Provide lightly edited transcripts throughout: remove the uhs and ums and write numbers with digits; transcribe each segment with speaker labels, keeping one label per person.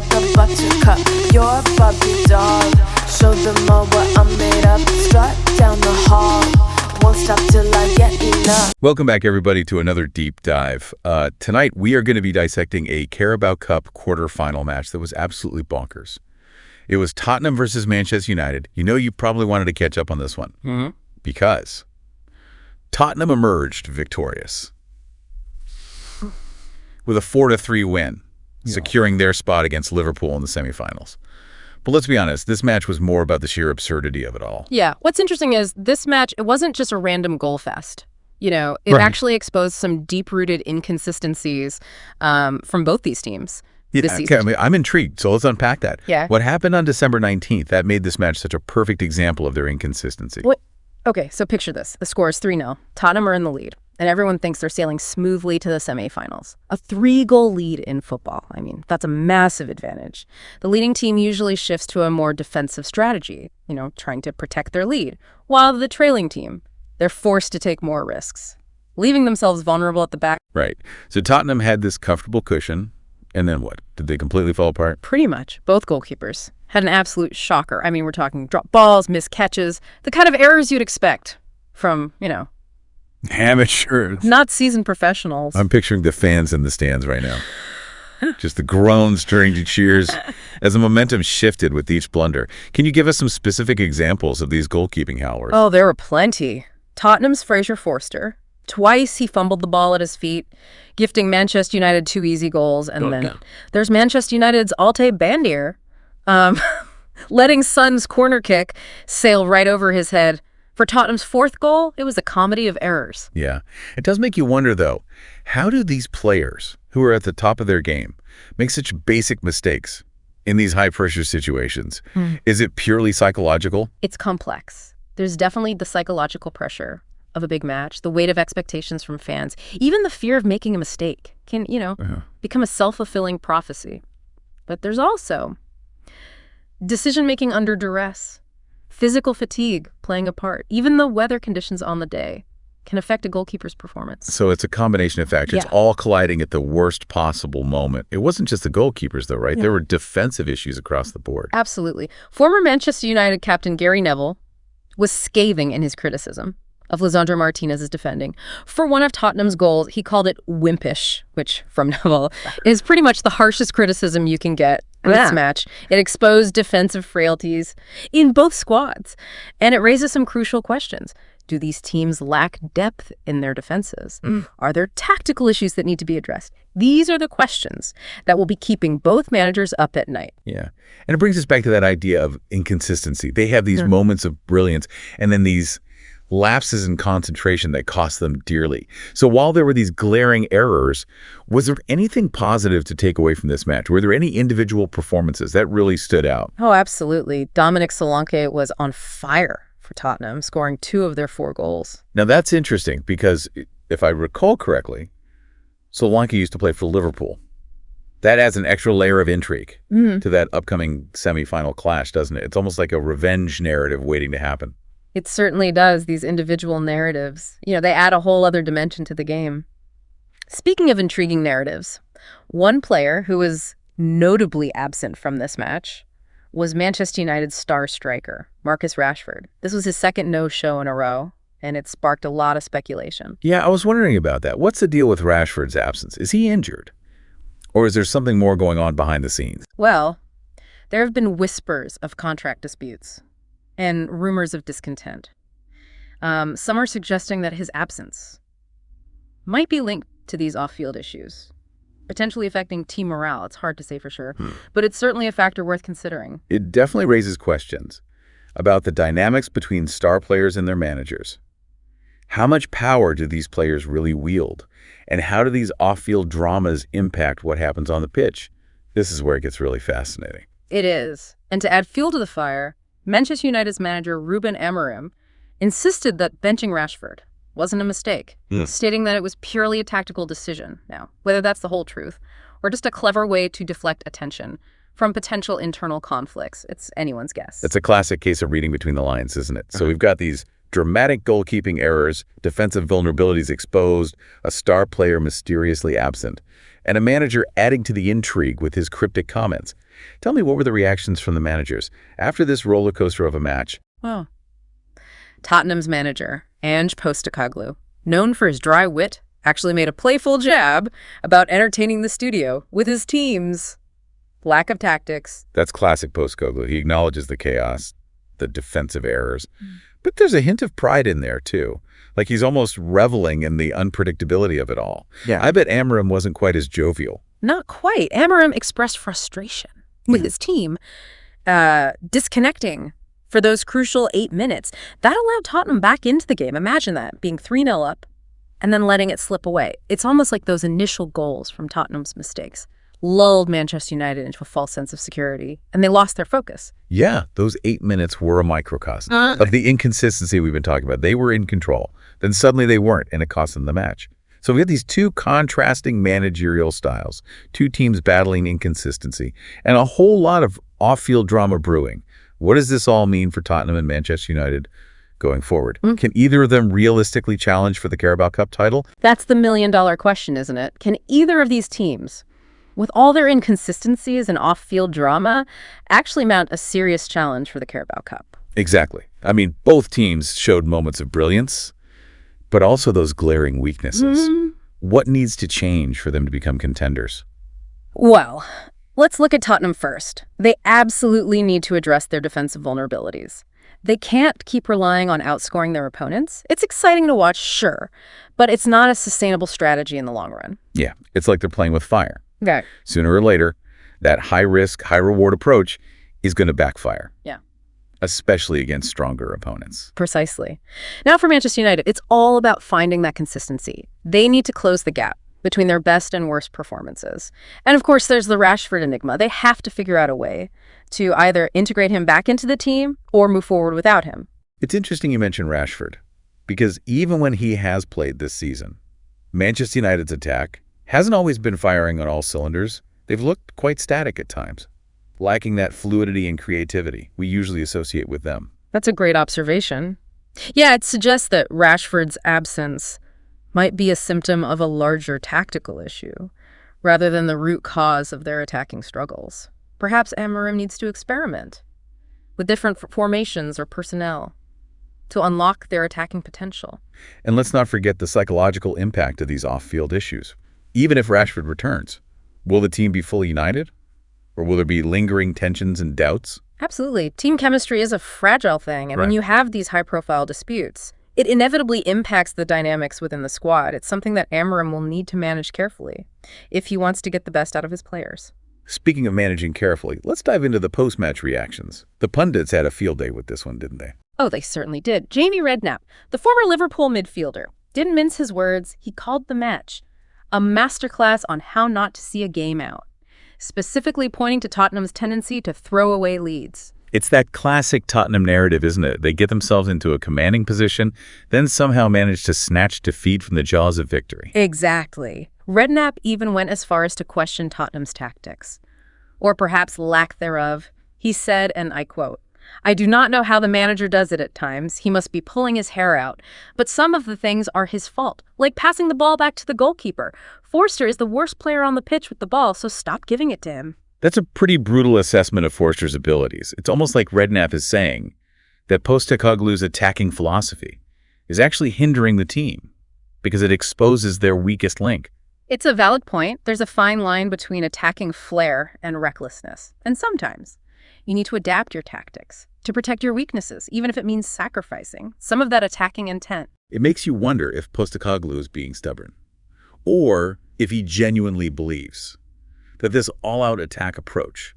Speaker 1: like a buttercup. You're a Barbie doll. Show them all what I'm made of. Strut down the hall. Won't stop till I get enough.
Speaker 2: Welcome back, everybody, to another deep dive. Tonight, we are going to be dissecting a Carabao Cup quarterfinal match that was absolutely bonkers. It was Tottenham versus Manchester United. You know you probably wanted to catch up on this one because Tottenham emerged victorious with a 4-3 win, securing their spot against Liverpool in the semifinals. But let's be honest, this match was more about the sheer absurdity of it all.
Speaker 3: Yeah. What's interesting is this match, it wasn't just a random goal fest. You know, it actually exposed some deep-rooted inconsistencies from both these teams this season.
Speaker 2: Okay, I'm intrigued, so let's unpack that.
Speaker 3: Yeah.
Speaker 2: What happened on December 19th, that made this match such a perfect example of their inconsistency.
Speaker 3: Okay, so picture this. The score is 3-0. Tottenham are in the lead, and everyone thinks they're sailing smoothly to the semifinals. A 3-goal lead in football. I mean, that's a massive advantage. The leading team usually shifts to a more defensive strategy, you know, trying to protect their lead, while the trailing team, they're forced to take more risks, leaving themselves vulnerable at the back.
Speaker 2: Right. So Tottenham had this comfortable cushion, and then what? Did they completely fall apart?
Speaker 3: Pretty much. Both goalkeepers had an absolute shocker. I mean, we're talking drop balls, missed catches, the kind of errors you'd expect from, you know,
Speaker 2: amateurs.
Speaker 3: not seasoned professionals.
Speaker 2: I'm picturing the fans in the stands right now. Just the groans during the cheers as the momentum shifted with each blunder. Can you give us some specific examples of these goalkeeping howlers?
Speaker 3: Oh, there were plenty. Tottenham's Fraser Forster. Twice he fumbled the ball at his feet, gifting Manchester United 2 easy goals. And then there's Manchester United's Altay Bandier, letting Son's corner kick sail right over his head. For Tottenham's 4th goal, it was a comedy of errors.
Speaker 2: Yeah. It does make you wonder, though, how do these players, who are at the top of their game, make such basic mistakes in these high-pressure situations? Is it purely psychological?
Speaker 3: It's complex. There's definitely the psychological pressure of a big match, the weight of expectations from fans, even the fear of making a mistake can, you know, become a self-fulfilling prophecy. But there's also decision-making under duress, physical fatigue playing a part. Even the weather conditions on the day can affect a goalkeeper's performance.
Speaker 2: So it's a combination of factors, all colliding at the worst possible moment. It wasn't just the goalkeepers, though, right? There were defensive issues across the board.
Speaker 3: Absolutely. Former Manchester United captain Gary Neville was scathing in his criticism of Lisandro Martinez's defending. For one of Tottenham's goals, he called it wimpish, which, from Neville, is pretty much the harshest criticism you can get in this match. It exposed defensive frailties in both squads, and it raises some crucial questions. Do these teams lack depth in their defenses? Are there tactical issues that need to be addressed? These are the questions that will be keeping both managers up at night.
Speaker 2: Yeah. And it brings us back to that idea of inconsistency. They have these moments of brilliance, and then these lapses in concentration that cost them dearly. So while there were these glaring errors, was there anything positive to take away from this match? Were there any individual performances that really stood out?
Speaker 3: Oh, absolutely. Dominic Solanke was on fire for Tottenham, scoring 2 of their 4 goals.
Speaker 2: Now that's interesting because if I recall correctly, Solanke used to play for Liverpool. That adds an extra layer of intrigue to that upcoming semifinal clash, doesn't it? It's almost like a revenge narrative waiting to happen.
Speaker 3: It certainly does, these individual narratives. You know, they add a whole other dimension to the game. Speaking of intriguing narratives, one player who was notably absent from this match was Manchester United's star striker, Marcus Rashford. This was his 2nd no-show in a row, and it sparked a lot of speculation.
Speaker 2: Yeah, I was wondering about that. What's the deal with Rashford's absence? Is he injured? Or is there something more going on behind the scenes?
Speaker 3: Well, there have been whispers of contract disputes and rumors of discontent. Some are suggesting that his absence might be linked to these off-field issues, potentially affecting team morale. It's hard to say for sure, but it's certainly a factor worth considering.
Speaker 2: It definitely raises questions about the dynamics between star players and their managers. How much power do these players really wield? And how do these off-field dramas impact what happens on the pitch? This is where it gets really fascinating.
Speaker 3: It is. And to add fuel to the fire, Manchester United's manager Ruben Amorim insisted that benching Rashford wasn't a mistake, stating that it was purely a tactical decision. Now, whether that's the whole truth or just a clever way to deflect attention from potential internal conflicts, it's anyone's guess.
Speaker 2: It's a classic case of reading between the lines, isn't it? So we've got these Dramatic goalkeeping errors, defensive vulnerabilities exposed, a star player mysteriously absent, and a manager adding to the intrigue with his cryptic comments. Tell me, what were the reactions from the managers after this roller coaster of a match?
Speaker 3: Well, Tottenham's manager, Ange Postecoglou, known for his dry wit, actually made a playful jab about entertaining the studio with his team's lack of tactics.
Speaker 2: That's classic Postecoglou. He acknowledges the chaos, the defensive errors. But there's a hint of pride in there, too. Like he's almost reveling in the unpredictability of it all.
Speaker 4: Yeah.
Speaker 2: I bet Amorim wasn't quite as jovial.
Speaker 3: Not quite. Amorim expressed frustration with his team disconnecting for those crucial 8 minutes. That allowed Tottenham back into the game. Imagine that, being 3-0 up and then letting it slip away. It's almost like those initial goals from Tottenham's mistakes lulled Manchester United into a false sense of security, and they lost their focus.
Speaker 2: Yeah, those 8 minutes were a microcosm of the inconsistency we've been talking about. They were in control. Then suddenly they weren't, and it cost them the match. So we have these two contrasting managerial styles, two teams battling inconsistency, and a whole lot of off-field drama brewing. What does this all mean for Tottenham and Manchester United going forward? Can either of them realistically challenge for the Carabao Cup title?
Speaker 3: That's the million-dollar question, isn't it? Can either of these teams, with all their inconsistencies and off-field drama, actually mount a serious challenge for the Carabao Cup?
Speaker 2: Exactly. I mean, both teams showed moments of brilliance, but also those glaring weaknesses. What needs to change for them to become contenders?
Speaker 3: Well, let's look at Tottenham first. They absolutely need to address their defensive vulnerabilities. They can't keep relying on outscoring their opponents. It's exciting to watch, sure, but it's not a sustainable strategy in the long run.
Speaker 2: Yeah, it's like they're playing with fire.
Speaker 3: Okay.
Speaker 2: Sooner or later, that high-risk, high-reward approach is going to backfire.
Speaker 3: Yeah.
Speaker 2: Especially against stronger opponents.
Speaker 3: Precisely. Now for Manchester United, it's all about finding that consistency. They need to close the gap between their best and worst performances. And of course, there's the Rashford enigma. They have to figure out a way to either integrate him back into the team or move forward without him.
Speaker 2: It's interesting you mention Rashford, because even when he has played this season, Manchester United's attack hasn't always been firing on all cylinders. They've looked quite static at times, lacking that fluidity and creativity we usually associate with them.
Speaker 3: That's a great observation. Yeah, it suggests that Rashford's absence might be a symptom of a larger tactical issue, rather than the root cause of their attacking struggles. Perhaps Amorim needs to experiment with different formations or personnel to unlock their attacking potential.
Speaker 2: And let's not forget the psychological impact of these off-field issues. Even if Rashford returns, will the team be fully united? Or will there be lingering tensions and doubts?
Speaker 3: Absolutely. Team chemistry is a fragile thing, and when
Speaker 2: Right.
Speaker 3: you have these high-profile disputes, it inevitably impacts the dynamics within the squad. It's something that Amorim will need to manage carefully if he wants to get the best out of his players.
Speaker 2: Speaking of managing carefully, let's dive into the post-match reactions. The pundits had a field day with this one, didn't they?
Speaker 3: Oh, they certainly did. Jamie Redknapp, the former Liverpool midfielder, didn't mince his words. He called the match a masterclass on how not to see a game out, specifically pointing to Tottenham's tendency to throw away leads.
Speaker 2: It's that classic Tottenham narrative, isn't it? They get themselves into a commanding position, then somehow manage to snatch defeat from the jaws of victory.
Speaker 3: Exactly. Redknapp even went as far as to question Tottenham's tactics, or perhaps lack thereof. He said, and I quote, "I do not know how the manager does it at times. He must be pulling his hair out. But some of the things are his fault, like passing the ball back to the goalkeeper. Forster is the worst player on the pitch with the ball, so stop giving it to him."
Speaker 2: That's a pretty brutal assessment of Forster's abilities. It's almost like Redknapp is saying that Postecoglou's attacking philosophy is actually hindering the team because it exposes their weakest link.
Speaker 3: It's a valid point. There's a fine line between attacking flair and recklessness. And sometimes you need to adapt your tactics to protect your weaknesses, even if it means sacrificing some of that attacking intent.
Speaker 2: It makes you wonder if Postecoglou is being stubborn, or if he genuinely believes that this all-out attack approach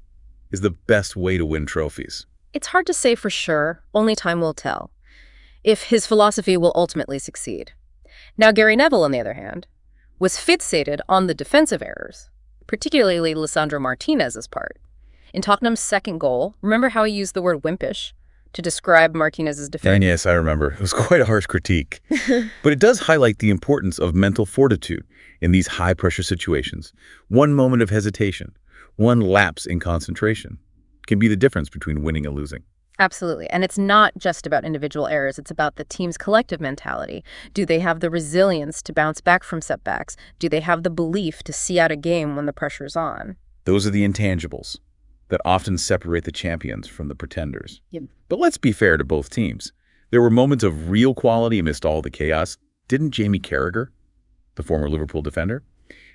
Speaker 2: is the best way to win trophies.
Speaker 3: It's hard to say for sure. Only time will tell if his philosophy will ultimately succeed. Now, Gary Neville, on the other hand, was fixated on the defensive errors, particularly Lisandro Martinez's part. In Tottenham's second goal, remember how he used the word wimpish to describe Martinez's defense?
Speaker 2: And yes, I remember. It was quite a harsh critique. But it does highlight the importance of mental fortitude in these high-pressure situations. One moment of hesitation, one lapse in concentration can be the difference between winning and losing.
Speaker 3: Absolutely. And it's not just about individual errors. It's about the team's collective mentality. Do they have the resilience to bounce back from setbacks? Do they have the belief to see out a game when the pressure's on?
Speaker 2: Those are the intangibles that often separate the champions from the pretenders.
Speaker 3: Yep.
Speaker 2: But let's be fair to both teams. There were moments of real quality amidst all the chaos. Didn't Jamie Carragher, the former Liverpool defender,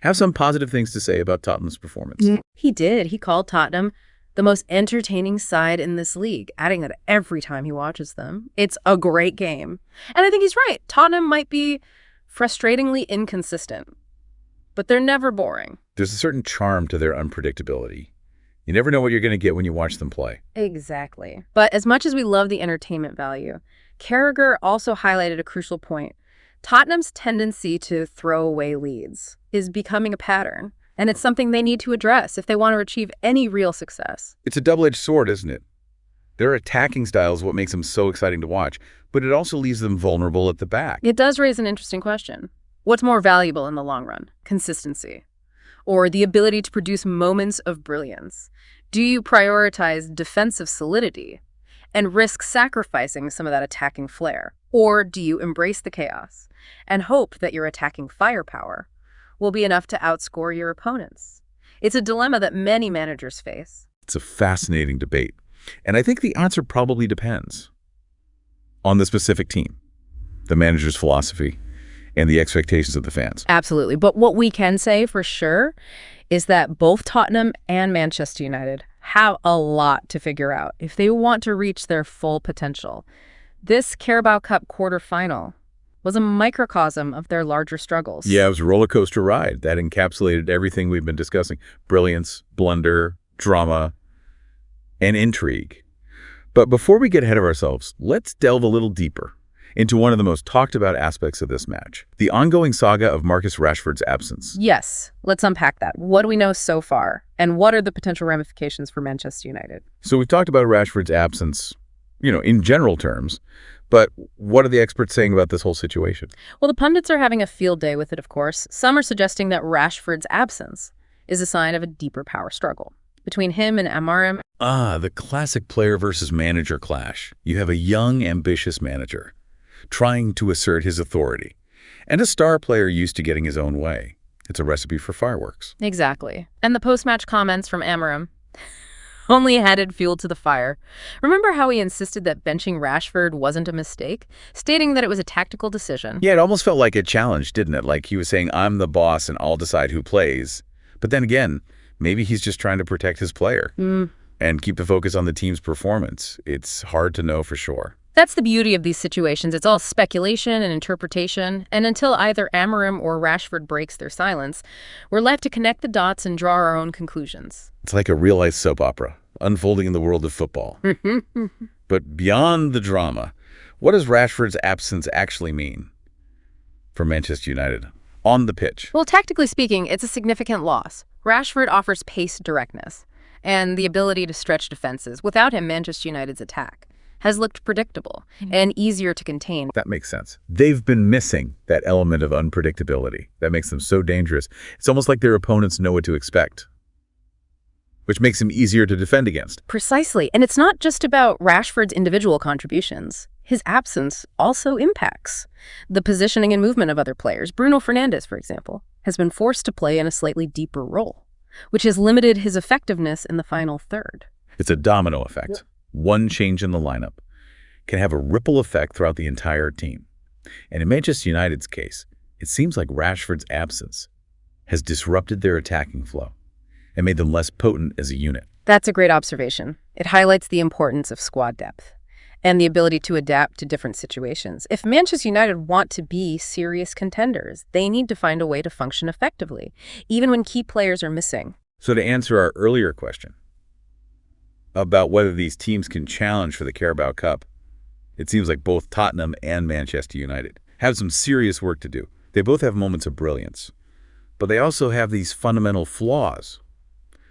Speaker 2: have some positive things to say about Tottenham's performance?
Speaker 3: He did. He called Tottenham the most entertaining side in this league, adding that every time he watches them. It's a great game. And I think he's right. Tottenham might be frustratingly inconsistent, but they're never boring.
Speaker 2: There's a certain charm to their unpredictability. You never know what you're going to get when you watch them play.
Speaker 3: Exactly. But as much as we love the entertainment value, Carragher also highlighted a crucial point. Tottenham's tendency to throw away leads is becoming a pattern, and it's something they need to address if they want to achieve any real success.
Speaker 2: It's a double-edged sword, isn't it? Their attacking style is what makes them so exciting to watch, but it also leaves them vulnerable at the back.
Speaker 3: It does raise an interesting question. What's more valuable in the long run? Consistency, or the ability to produce moments of brilliance? Do you prioritize defensive solidity and risk sacrificing some of that attacking flair? Or do you embrace the chaos and hope that your attacking firepower will be enough to outscore your opponents? It's a dilemma that many managers face.
Speaker 2: It's a fascinating debate, and I think the answer probably depends on the specific team, the manager's philosophy, and the expectations of the fans.
Speaker 3: Absolutely. But what we can say for sure is that both Tottenham and Manchester United have a lot to figure out if they want to reach their full potential. This Carabao Cup quarterfinal was a microcosm of their larger struggles.
Speaker 2: Yeah, it was a roller coaster ride that encapsulated everything we've been discussing: brilliance, blunder, drama, and intrigue. But before we get ahead of ourselves, let's delve a little deeper into one of the most talked about aspects of this match, the ongoing saga of Marcus Rashford's absence.
Speaker 3: Yes, let's unpack that. What do we know so far, and what are the potential ramifications for Manchester United?
Speaker 2: So we've talked about Rashford's absence, in general terms, but what are the experts saying about this whole situation?
Speaker 3: Well, the pundits are having a field day with it, of course. Some are suggesting that Rashford's absence is a sign of a deeper power struggle between him and Amorim.
Speaker 2: The classic player versus manager clash. You have a young, ambitious manager trying to assert his authority, and a star player used to getting his own way. It's a recipe for fireworks.
Speaker 3: Exactly. And the post-match comments from Amorim only added fuel to the fire. Remember how he insisted that benching Rashford wasn't a mistake, stating that it was a tactical decision?
Speaker 2: Yeah, it almost felt like a challenge, didn't it? Like he was saying, I'm the boss and I'll decide who plays. But then again, maybe he's just trying to protect his player and keep the focus on the team's performance. It's hard to know for sure.
Speaker 3: That's the beauty of these situations. It's all speculation and interpretation, and until either Amorim or Rashford breaks their silence, we're left to connect the dots and draw our own conclusions.
Speaker 2: It's like a real-life soap opera unfolding in the world of football. But beyond the drama, what does Rashford's absence actually mean for Manchester United on the pitch?
Speaker 3: Well, tactically speaking, it's a significant loss. Rashford offers pace, directness, and the ability to stretch defenses. Without him, Manchester United's attack has looked predictable and easier to contain.
Speaker 2: That makes sense. They've been missing that element of unpredictability that makes them so dangerous. It's almost like their opponents know what to expect, which makes them easier to defend against.
Speaker 3: Precisely. And it's not just about Rashford's individual contributions. His absence also impacts the positioning and movement of other players. Bruno Fernandes, for example, has been forced to play in a slightly deeper role, which has limited his effectiveness in the final third.
Speaker 2: It's a domino effect. Yep. One change in the lineup can have a ripple effect throughout the entire team. And in Manchester United's case, it seems like Rashford's absence has disrupted their attacking flow and made them less potent as a unit.
Speaker 3: That's a great observation. It highlights the importance of squad depth and the ability to adapt to different situations. If Manchester United want to be serious contenders, they need to find a way to function effectively, even when key players are missing.
Speaker 2: So to answer our earlier question about whether these teams can challenge for the Carabao Cup, it seems like both Tottenham and Manchester United have some serious work to do. They both have moments of brilliance, but they also have these fundamental flaws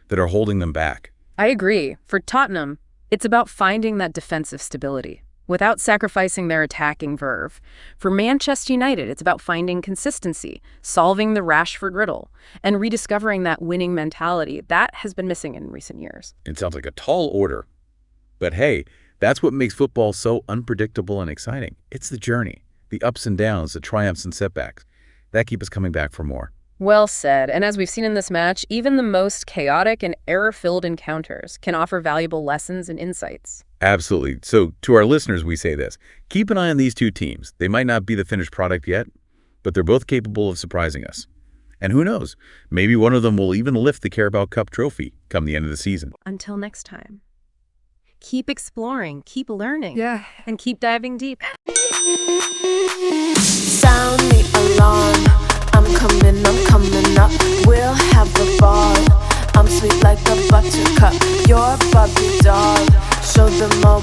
Speaker 2: that are holding them back.
Speaker 3: I agree. For Tottenham, it's about finding that defensive stability without sacrificing their attacking verve. For Manchester United, it's about finding consistency, solving the Rashford riddle, and rediscovering that winning mentality that has been missing in recent years.
Speaker 2: It sounds like a tall order, but hey, That's what makes football so unpredictable and exciting. It's the journey, the ups and downs, the triumphs and setbacks. That keep us coming back for more.
Speaker 3: Well said. And as we've seen in this match, even the most chaotic and error-filled encounters can offer valuable lessons and insights.
Speaker 2: Absolutely. So to our listeners, we say this. Keep an eye on these two teams. They might not be the finished product yet, but they're both capable of surprising us. And who knows, maybe one of them will even lift the Carabao Cup trophy come the end of the season.
Speaker 3: Until next time, keep exploring, keep learning, and keep diving deep.
Speaker 1: Sound the alarm. I'm coming up. We'll have a ball. I'm sweet like a buttercup. You're Bobby doll. Show them all